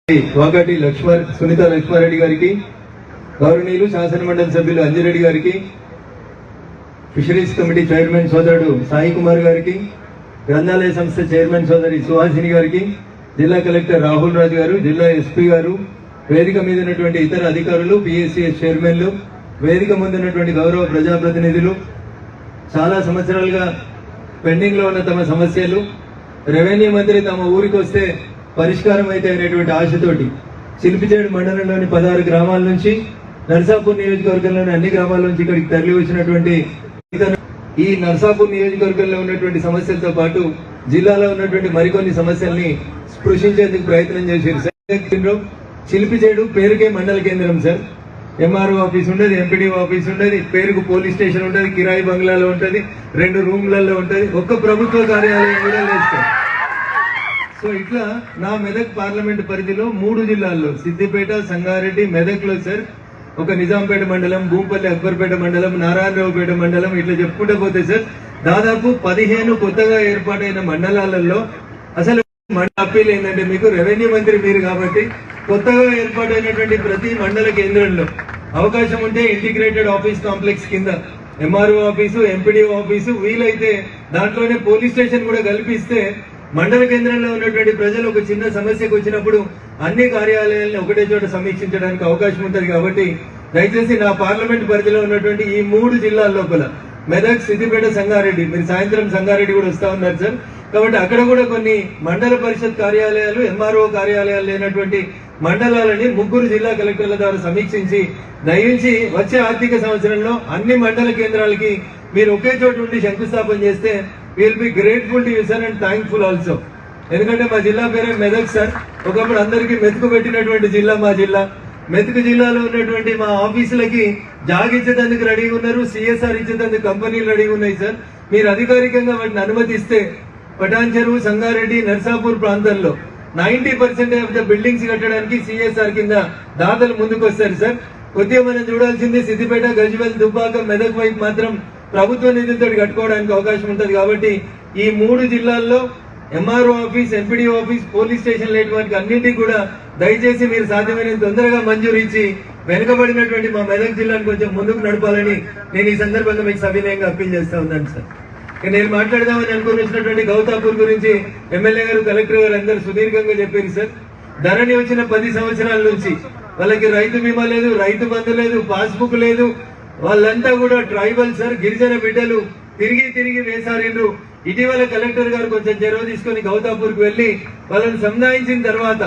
వాకాటి సునీత లక్ష్మారెడ్డి గారికి, గౌరవనీయులు శాసనమండలి సభ్యులు అంజిరెడ్డి గారికి, ఫిషరీస్ కమిటీ చైర్మన్ సోదరుడు సాయి కుమార్ గారికి, గ్రంథాలయ సంస్థ చైర్మన్ సోదరి సుహాసిని గారికి, జిల్లా కలెక్టర్ రాహుల్ రాజు గారు, జిల్లా ఎస్పీ గారు, వేదిక మీద ఉన్నటువంటి ఇతర అధికారులు, పిఎస్సిఎస్ చైర్మన్లు, వేదిక ముందు ఉన్నటువంటి గౌరవ ప్రజాప్రతినిధులు, చాలా సంవత్సరాలుగా పెండింగ్ లో ఉన్న తమ సమస్యలు రెవెన్యూ మంత్రి తమ ఊరికి వస్తే పరిష్కారం అయితే అనేటువంటి ఆశతోటి చిలిపిచేడు మండలంలోని 16 గ్రామాల నుంచి నర్సాపూర్ నియోజకవర్గంలోని అన్ని గ్రామాల నుంచి ఇక్కడికి తరలి వచ్చినటువంటి ఈ నర్సాపూర్ నియోజకవర్గంలో ఉన్నటువంటి సమస్యలతో పాటు జిల్లాలో ఉన్నటువంటి మరికొన్ని సమస్యల్ని స్పృశించేందుకు ప్రయత్నం చేశారు. చిలిపిచేడు పేరుకే మండల కేంద్రం సార్. ఎంఆర్ఓ ఆఫీస్ ఉండదు, ఎంపీడీఓ ఆఫీస్ ఉండదు, పేరుకు పోలీస్ స్టేషన్ ఉంటుంది, కిరాయి బంగ్లాలో ఉంటుంది, 2 రూమ్లలో ఉంటుంది, ఒక్క ప్రభుత్వ కార్యాలయం కూడా లేదు సార్. సో ఇట్లా నా మెదక్ పార్లమెంట్ పరిధిలో 3 జిల్లాల్లో సిద్దిపేట, సంగారెడ్డి, మెదక్ లో సార్ ఒక నిజాంపేట మండలం, భూంపల్లి అక్బర్పేట మండలం, నారాయణరావుపేట మండలం, ఇట్లా చెప్పుకుంటూ పోతే సార్ దాదాపు 15 కొత్తగా ఏర్పాటైన మండలాలలో అసలు అప్పీల్ ఏంటంటే, మీకు రెవెన్యూ మంత్రి మీరు కాబట్టి కొత్తగా ఏర్పాటైనటువంటి ప్రతి మండల కేంద్రంలో అవకాశం ఉంటే ఇంటిగ్రేటెడ్ ఆఫీస్ కాంప్లెక్స్ కింద ఎంఆర్ఓ ఆఫీసు, ఎంపీడీఓ ఆఫీసు, వీలైతే దాంట్లోనే పోలీస్ స్టేషన్ కూడా కల్పిస్తే మండల కేంద్రంలో ఉన్నటువంటి ప్రజలు ఒక చిన్న సమస్యకు వచ్చినప్పుడు అన్ని కార్యాలయాలను ఒకటే చోట సమీక్షించడానికి అవకాశం ఉంటుంది. కాబట్టి దయచేసి నా పార్లమెంట్ పరిధిలో ఉన్నటువంటి ఈ 3 జిల్లాల లోపల మెదక్, సిద్దిపేట, సంగారెడ్డి, మీరు సాయంత్రం సంగారెడ్డి కూడా వస్తా ఉన్నారు సార్, కాబట్టి అక్కడ కూడా కొన్ని మండల పరిషత్ కార్యాలయాలు, ఎంఆర్ఓ కార్యాలయాలు లేనటువంటి మండలాలని 3 జిల్లా కలెక్టర్ల ద్వారా సమీక్షించి దయించి వచ్చే ఆర్థిక సంవత్సరంలో అన్ని మండల కేంద్రాలకి మీరు ఒకే చోటు ఉండి శంకుస్థాపన చేస్తే will be grateful to you sir and thankful also. ఎందుకంటే మా జిల్లా పేరే మెదక్ సార్. ఒకప్పుడు అందరికీ మెతుకు పెట్టినటువంటి జిల్లా మా జిల్లా. మెతుకు జిల్లాలో ఉన్నటువంటి మా ఆఫీసులకి జాగ్ ఇచ్చేందుకు రెడీగా ఉన్నారు, సిఎస్ఆర్ ఇచ్చేందుకు కంపెనీలు రెడీగా ఉన్నాయి సార్. మీరు అధికారికంగా వాటిని అనుమతిస్తే పటాన్ చెరువు, సంగారెడ్డి, నర్సాపూర్ ప్రాంతంలో 90% ఆఫ్ ద బిల్డింగ్స్ కట్టడానికి సిఎస్ఆర్ కింద దాతలు ముందుకు వస్తారు సార్. కొద్దిగా మనం చూడాల్సింది సిద్దిపేట, గజ్వేల్, దుబ్బాక, మెదక్ వైపు మాత్రం ప్రభుత్వ నిధులతో కట్టుకోవడానికి అవకాశం ఉంటుంది. కాబట్టి ఈ 3 జిల్లాల్లో MRO office, MPDO office, police station లేని అన్నింటికి కూడా దయచేసి మీరు సాధ్యమైనంత తొందరగా మంజూరు ఇచ్చి వెనుకబడినటువంటి మా మెదక్ జిల్లాను కొంచెం ముందుకు నడపాలని నేను ఈ సందర్భంగా మీకు సవినయంగా అప్పీల్ చేస్తా ఉన్నాను సార్. నేను మాట్లాడదామని అనుకుని వచ్చినటువంటి గౌతాపూర్ గురించి ఎమ్మెల్యే గారు, కలెక్టర్ గారు అందరూ సుదీర్ఘంగా చెప్పారు సార్. ధరణి వచ్చిన 10 సంవత్సరాల నుంచి వాళ్ళకి రైతు బీమా లేదు, రైతు బంధు లేదు, పాస్బుక్ లేదు. వాళ్ళంతా కూడా ట్రైబల్ సార్, గిరిజన బిడ్డలు తిరిగి వేసారిండ్రు. ఇటీవల కలెక్టర్ గారు కొంచెం చొరవ తీసుకుని గౌతాపూర్కి వెళ్లి వాళ్ళని సంధాయించిన తర్వాత